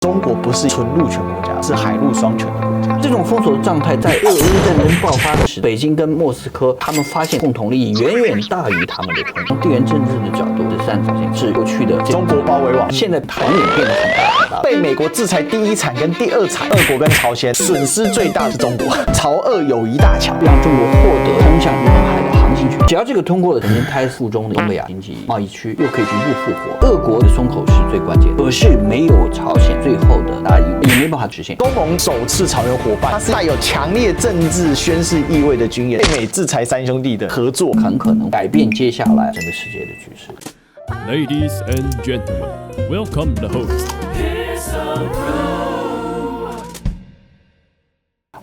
中国不是纯陆权国家，是海陆双权的国家。这种封锁的状态，在俄乌战争爆发时，北京跟莫斯科他们发现共同利益远远大于他们的冲突。从地缘政治的角度，这三条线是过去的中国包围网，现在盘演变得很大。被美国制裁第一惨跟第二惨，俄国跟朝鲜损失最大的是中国，朝俄友谊大桥，让中国获得通向日本海的航行权。只要这个通过了，曾经胎腹中的东北亚经济贸易区又可以局部复活。俄国的松口是最关键的，可是没有朝鲜最后的答应，也没办法实现。东盟首次朝鲜伙伴，它是带有强烈政治宣示意味的军演，被美制裁三兄弟的合作，很可能改变接下来整个世界的局势。Ladies and gentlemen, welcome the host.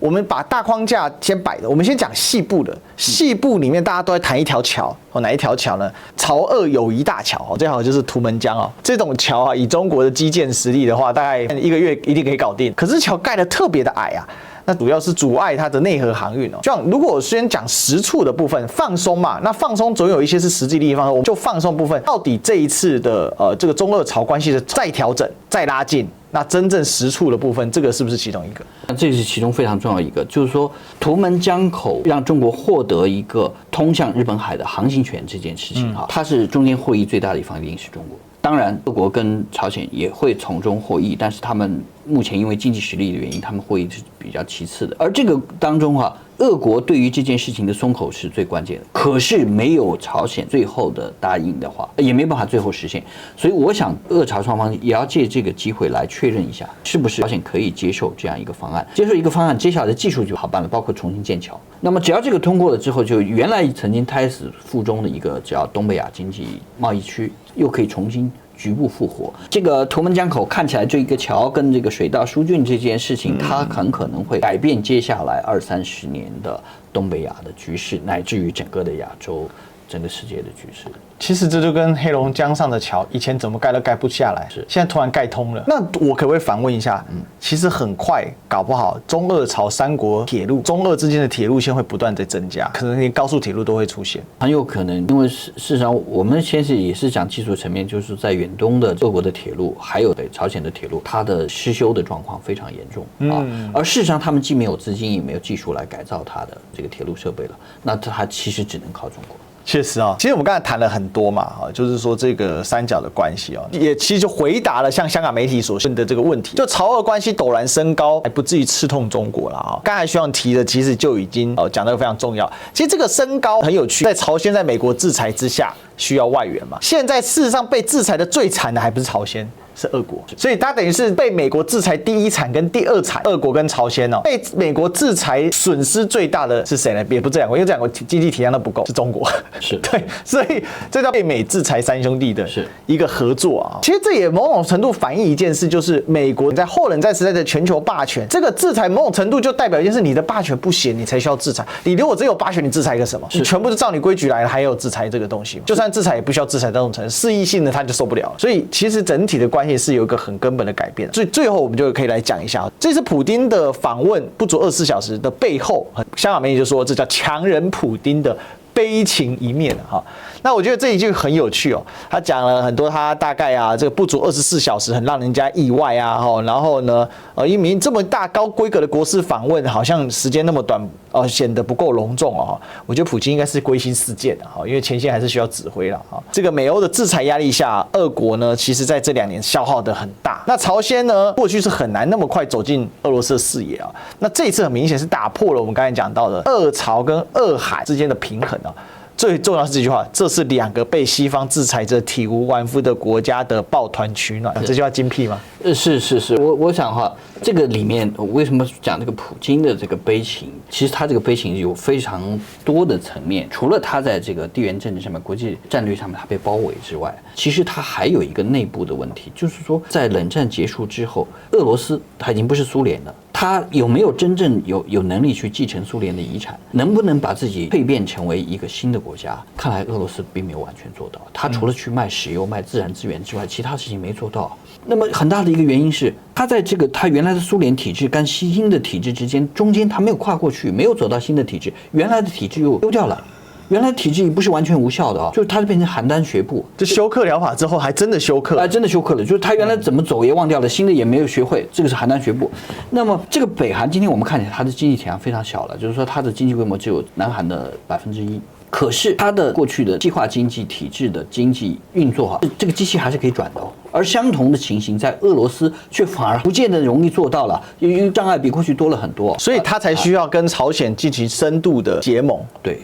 我们把大框架先摆的，我们先讲细部的。细部里面大家都在谈一条桥，哪一条桥呢？朝俄友谊大桥，最好就是图们江哦。这种桥啊，以中国的基建实力的话，大概1个月一定可以搞定。可是桥盖得特别的矮啊。那主要是阻碍它的内河航运哦。像如果我先讲实处的部分，放松嘛，那放松总有一些是实际利益放松，我们就放松部分，到底这一次的这个中俄朝关系的再调整、再拉近，那真正实处的部分，这个是不是其中一个？这是其中非常重要一个，就是说图们江口让中国获得一个通向日本海的航行权这件事情哈，它是中间获益最大的一方一定是中国。当然，俄国跟朝鲜也会从中获益，但是他们目前因为经济实力的原因，他们获益是比较其次的。而这个当中啊，俄国对于这件事情的松口是最关键的。可是没有朝鲜最后的答应的话，也没办法最后实现。所以我想，俄朝双方也要借这个机会来确认一下，是不是朝鲜可以接受这样一个方案。接受一个方案，接下来的技术就好办了，包括重新建桥。那么只要这个通过了之后，就原来曾经胎死腹中的一个叫东北亚经济贸易区，又可以重新局部复活。这个图们江口看起来这一个桥跟这个水道疏浚这件事情，它很可能会改变接下来20-30年的东北亚的局势，乃至于整个的亚洲、整个世界的局势。其实这就跟黑龙江上的桥以前怎么盖都盖不下来，现在突然盖通了。那我可不可以反问一下？其实很快搞不好中俄朝三国铁路，中俄之间的铁路线会不断在增加，可能连高速铁路都会出现。很有可能，因为事实上我们先是也是讲技术层面，就是在远东的俄国的铁路，还有北朝鲜的铁路，它的失修的状况非常严重啊。而事实上，他们既没有资金，也没有技术来改造它的这个铁路设备了，那它其实只能靠中国。确实啊，其实我们刚才谈了很多嘛，就是说这个三角的关系哦，也其实就回答了像香港媒体所问的这个问题，就朝俄关系陡然升高，还不至于刺痛中国了啊。刚才徐阳提的其实就已经讲得非常重要。其实这个升高很有趣，在朝鲜在美国制裁之下需要外援嘛，现在事实上被制裁的最惨的还不是朝鲜。是俄国，所以它等于是被美国制裁第一惨跟第二惨，俄国跟朝鲜哦，被美国制裁损失最大的是谁呢？也不这两国，因为这两国经济体量都不够，是中国。是对，所以这叫被美制裁三兄弟的一个合作啊。其实这也某种程度反映一件事，就是美国在后冷战时代的全球霸权，这个制裁某种程度就代表一件事，你的霸权不行，你才需要制裁。你如果只有霸权，你制裁一个什么？你全部是照你规矩来了，还有制裁这个东西吗？就算制裁也不需要制裁到这种程度，肆意性的他就受不了了。所以其实整体的关系是有一个很根本的改变，所以最后我们就可以来讲一下，这次普丁的访问不足24小时的背后，香港媒体就说这叫强人普丁的悲情一面哈。那我觉得这一句很有趣哦，他讲了很多，他大概这个不足24小时很让人家意外啊，然后呢一名这么大高规格的国事访问，好像时间那么短显得不够隆重哦。我觉得普京应该是归心似箭的哈，因为前线还是需要指挥了哈。这个美欧的制裁压力下，俄国呢其实在这2年消耗的很大。那朝鲜呢过去是很难那么快走进俄罗斯的视野啊，那这一次很明显是打破了我们刚才讲到的俄朝跟俄海之间的平衡啊。最重要是这句话，这是2个被西方制裁着体无完肤的国家的抱团取暖。这句话精辟吗？是，我想哈，这个里面为什么讲这个普京的这个悲情？其实他这个悲情有非常多的层面，除了他在这个地缘政治上面、国际战略上面他被包围之外，其实他还有一个内部的问题，就是说在冷战结束之后，俄罗斯它已经不是苏联了。他有没有真正有能力去继承苏联的遗产？能不能把自己蜕变成为一个新的国家？看来俄罗斯并没有完全做到。他除了去卖石油、卖自然资源之外，其他事情没做到。那么很大的一个原因是，他在这个他原来的苏联体制跟新的体制之间，中间他没有跨过去，没有走到新的体制，原来的体制又丢掉了。原来体制不是完全无效的啊，就是它变成邯郸学步，就休克疗法之后还真的休克，真的休克了，就是他原来怎么走也忘掉了，新的也没有学会，这个是邯郸学步。那么这个北韩今天我们看起来它的经济体量非常小了，就是说它的经济规模只有南韩的1%。可是它的过去的计划经济体制的经济运作这个机器还是可以转的哦。而相同的情形在俄罗斯却反而不见得容易做到了，因为障碍比过去多了很多，所以他才需要跟朝鲜进行深度的结盟。对。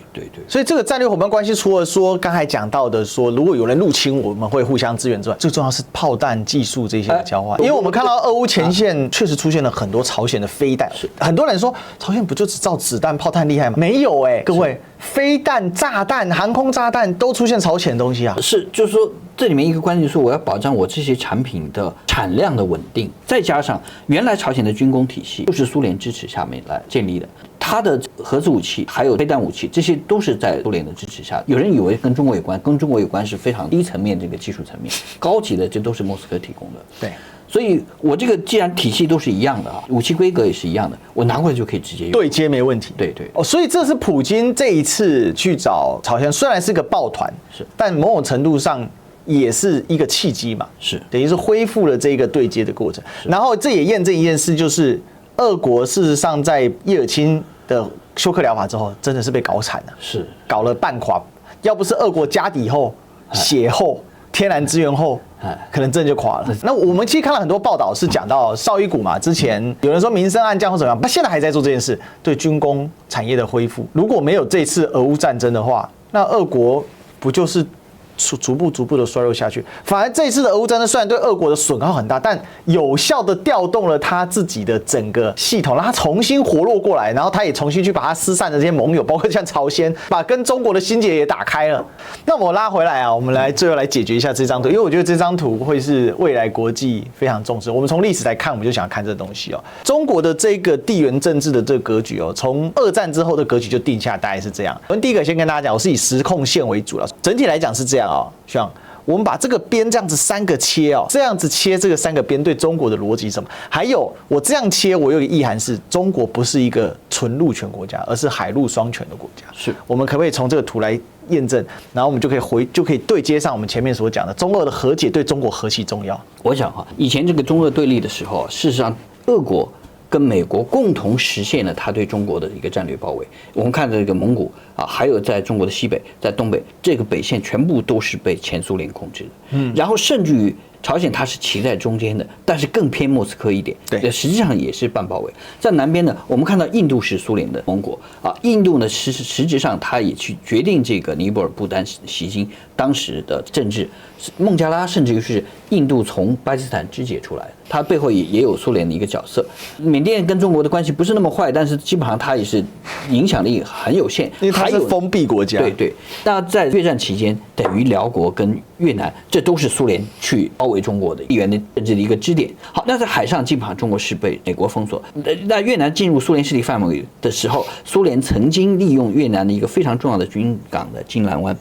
所以这个战略伙伴关系，除了说刚才讲到的说，如果有人入侵，我们会互相支援之外，最重要是炮弹技术这些的交换。因为我们看到俄乌前线确实出现了很多朝鲜的飞弹，很多人说朝鲜不就只造子弹、炮弹厉害吗？没有各位，飞弹、炸弹、航空炸弹都出现朝鲜的东西啊。是，就是说这里面一个关键就是我要保障我这些产品的产量的稳定，再加上原来朝鲜的军工体系就是苏联支持下面来建立的，它的核子武器还有飞弹武器，这些都是在苏联的支持下。有人以为跟中国有关，跟中国有关是非常低层面这个技术层面，高级的这都是莫斯科提供的。对。所以我这个既然体系都是一样的武器规格也是一样的，我拿过来就可以直接用，对接没问题。对。所以这是普京这一次去找朝鲜，虽然是个抱团，但某种程度上也是一个契机嘛，等于是恢复了这个对接的过程。然后这也验证一件事，就是俄国事实上在叶尔钦的休克疗法之后，真的是被搞惨了，搞了半垮。要不是俄国家底厚、血厚、天然资源后，可能真的就垮了。那我们其实看到很多报道是讲到绍伊古嘛，之前有人说民生暗降或怎么样，他现在还在做这件事，对军工产业的恢复。如果没有这次俄乌战争的话，那俄国不就是逐步的衰弱下去？反而这一次的俄乌战争虽然对俄国的损耗很大，但有效的调动了他自己的整个系统，让他重新活络过来，然后他也重新去把他失散的这些盟友，包括像朝鲜，把跟中国的心结也打开了。那我拉回来啊，我们来最后来解决一下这张图，因为我觉得这张图会是未来国际非常重视。我们从历史来看，我们就想看这东西哦。中国的这个地缘政治的这个格局哦，从二战之后的格局就定下，大概是这样。我们第一个先跟大家讲，我是以时空线为主了，整体来讲是这样。像我们把这个边这样子3个切这样子切这个3个边对中国的逻辑是什么？还有我这样切，我有一个意涵是，中国不是一个纯陆权国家，而是海陆双权的国家。我们可不可以从这个图来验证？然后我们就可以对接上我们前面所讲的中俄的和解对中国何其重要？我想以前这个中俄对立的时候，事实上俄国跟美国共同实现了他对中国的一个战略包围。我们看这个蒙古还有在中国的西北、在东北，这个北线全部都是被前苏联控制的。然后甚至于朝鲜它是骑在中间的，但是更偏莫斯科一点，实际上也是半包围。在南边呢，我们看到印度是苏联的盟国印度呢实质上它也去决定这个尼泊尔、不丹、锡金当时的政治。孟加拉甚至于是印度从巴基斯坦肢解出来的，它背后也有苏联的一个角色。缅甸跟中国的关系不是那么坏，但是基本上它也是影响力很有限，因为它是封闭国家。对。那在越战期间，等于辽国跟越南，这都是苏联去包围中国的地缘的政治的一个支点。好，那在海上基本上中国是被美国封锁。那越南进入苏联势力范围的时候，苏联曾经利用越南的一个非常重要的军港的金兰湾。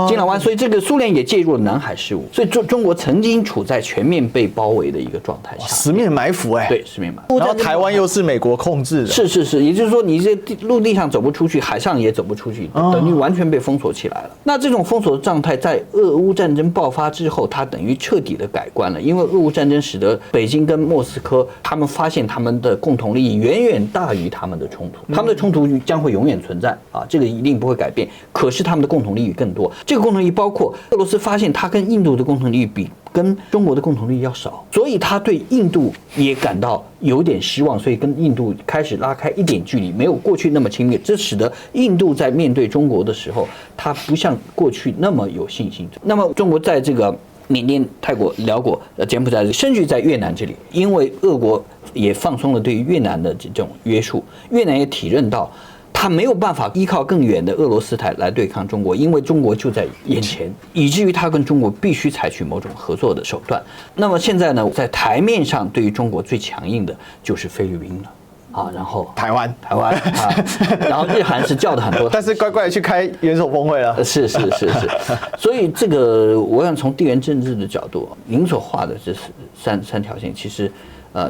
金兰湾，所以这个苏联也介入了南海事务，所以中国曾经处在全面被包围的一个状态下，十面埋伏对，十面埋伏。然后台湾又是美国控制的，是，也就是说你这陆地上走不出去，海上也走不出去，等于完全被封锁起来了。那这种封锁的状态在俄乌战争爆发之后，它等于彻底的改观了，因为俄乌战争使得北京跟莫斯科他们发现他们的共同利益远远大于他们的冲突，他们的冲突将会永远存在这个一定不会改变。可是他们的共同利益更多，这个共同利益包括俄罗斯发现他跟印度的共同利益比跟中国的共同利益要少，所以他对印度也感到有点失望，所以跟印度开始拉开一点距离，没有过去那么亲密。这使得印度在面对中国的时候，他不像过去那么有信心。那么中国在这个缅甸、泰国、辽国、柬埔寨，甚至在越南这里，因为俄国也放松了对于越南的这种约束，越南也体认到他没有办法依靠更远的俄罗斯来对抗中国，因为中国就在眼前，以至于他跟中国必须采取某种合作的手段。那么现在呢，在台面上对于中国最强硬的就是菲律宾了然后台湾然后日韩是叫的很多，但是乖乖的去开元首峰会了。是，所以这个我想从地缘政治的角度，您所画的这三条线，其实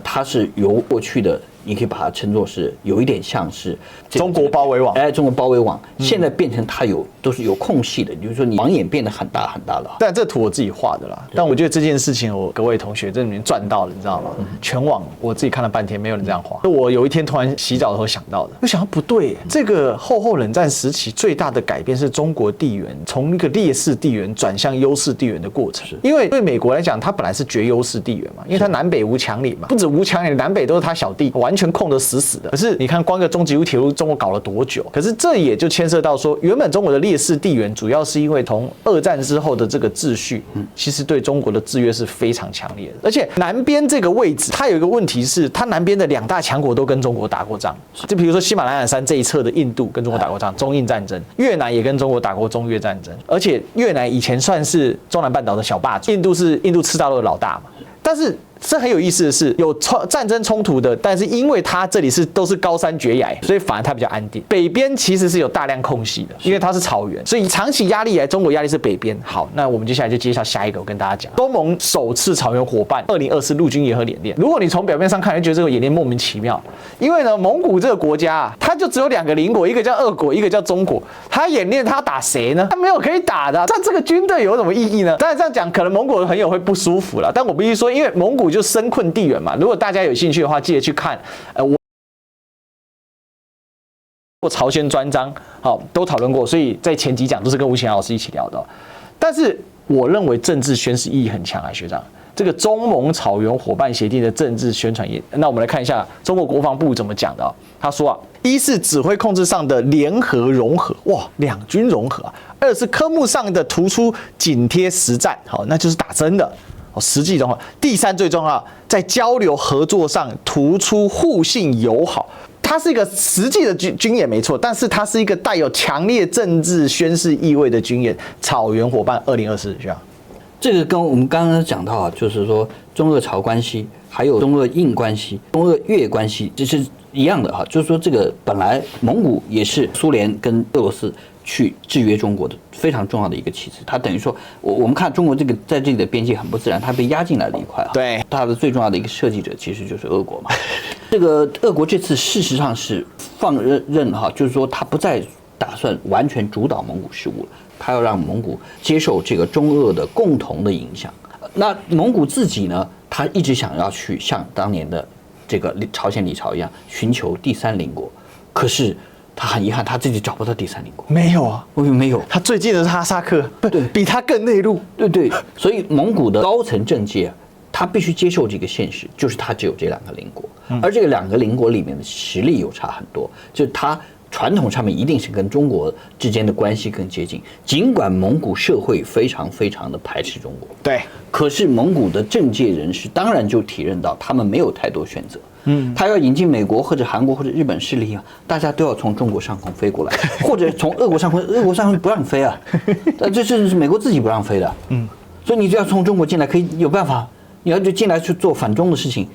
它是由过去的你可以把它称作是有一点像是中国包围网。中国包围网现在变成它都是有空隙的，比如说你网眼变得很大很大了。但这图我自己画的啦，但我觉得这件事情各位同学这里面赚到了，你知道吗？全网我自己看了半天，没有人这样画。我有一天突然洗澡的时候想到的，就想到不对，这个后冷战时期最大的改变是中国地缘从一个劣势地缘转向优势地缘的过程。因为对美国来讲，它本来是绝优势地缘嘛，因为它南北无强邻嘛，不止无强邻，南北都是它小弟，完全控得死死的。可是你看，光个中吉乌铁路，中国搞了多久？可是这也就牵涉到说，原本中国的劣势地缘，主要是因为从二战之后的这个秩序，其实对中国的制约是非常强烈的。而且南边这个位置，它有一个问题是，它南边的2大强国都跟中国打过仗。就比如说喜马拉雅山这一侧的印度跟中国打过仗，中印战争；越南也跟中国打过中越战争。而且越南以前算是中南半岛的小霸主，印度是印度次大陆的老大嘛。但是这很有意思的是，有战争冲突的，但是因为它这里都是高山绝崖，所以反而它比较安定。北边其实是有大量空隙的，因为它是草原，所以长期压力来，中国压力是北边。好，那我们接下来就介绍下一个，我跟大家讲，东盟首次草原伙伴2024陆军联合演练。如果你从表面上看，就觉得这个演练莫名其妙，因为呢，蒙古这个国家啊，它就只有2个邻国，一个叫俄国，一个叫中国。它演练它打谁呢？它没有可以打的，这个军队有什么意义呢？当然这样讲，可能蒙古的朋友会不舒服了，但我必须说，因为蒙古就身困地缘嘛。如果大家有兴趣的话，记得去看我朝鲜专章，都讨论过，所以在前几讲都是跟吴乾老师一起聊的。但是我认为政治宣示意义很强啊，学长。这个中蒙草原伙伴协定的政治宣传那我们来看一下中国国防部怎么讲的。他说啊，一是指挥控制上的联合融合，哇，两军融合啊；二是科目上的突出紧贴实战，好，那就是打真的。实际融合。第三最重要，在交流合作上突出互信友好。它是一个实际的军演没错，但是它是一个带有强烈政治宣示意味的军演。草原伙伴2024，需要。这个跟我们刚刚讲到啊，就是说中俄朝关系，还有中俄印关系、中俄越关系，这是一样的哈。就是说这个本来蒙古也是苏联跟俄罗斯去制约中国的非常重要的一个棋子，它等于说我们看中国这个在这里的边界很不自然，它被压进来了一块啊。对，它的最重要的一个设计者其实就是俄国嘛。这个俄国这次事实上是放任哈，就是说他不再打算完全主导蒙古事务了，他要让蒙古接受这个中俄的共同的影响。那蒙古自己呢，他一直想要去像当年的这个朝鲜李朝一样寻求第三邻国，可是他很遗憾，他自己找不到第三邻国。没有啊，没有。他最近的是哈萨克，对，比他更内陆。对，所以蒙古的高层政界他必须接受这个现实，就是他只有这2个邻国，而这个2个邻国里面的实力又差很多，就是他传统上面一定是跟中国之间的关系更接近。尽管蒙古社会非常非常的排斥中国，对，可是蒙古的政界人士当然就体认到他们没有太多选择。他要引进美国或者韩国或者日本势力啊，大家都要从中国上空飞过来，或者从俄国上空，俄国上空不让飞啊，这是美国自己不让飞的。所以你就要从中国进来，可以有办法。你要就进来去做反中的事情，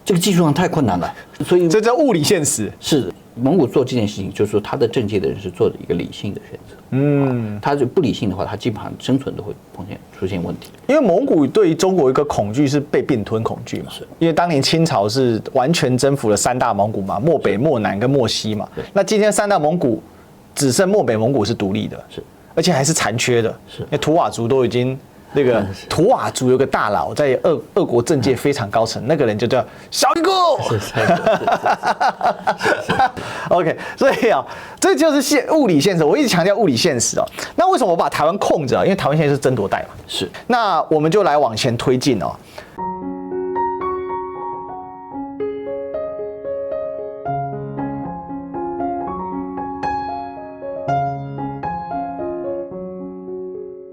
这个技术上太困难了，所以这叫物理现实。是蒙古做这件事情，就是说他的政界的人是做的一个理性的选择。他就不理性的话，他基本上生存都会出现问题。因为蒙古对于中国一个恐惧是被并吞恐惧嘛，因为当年清朝是完全征服了3大蒙古嘛，漠北、漠南跟漠西嘛。那今天3大蒙古只剩漠北蒙古是独立的，而且还是残缺的，因为图瓦族都已经。那个图瓦族有个大佬在俄国政界非常高层，那个人就叫小一哥。OK， 所以啊，这就是物理现实。我一直强调物理现实哦。那为什么我把台湾空着？因为台湾现在是争夺带嘛。是。那我们就来往前推进哦。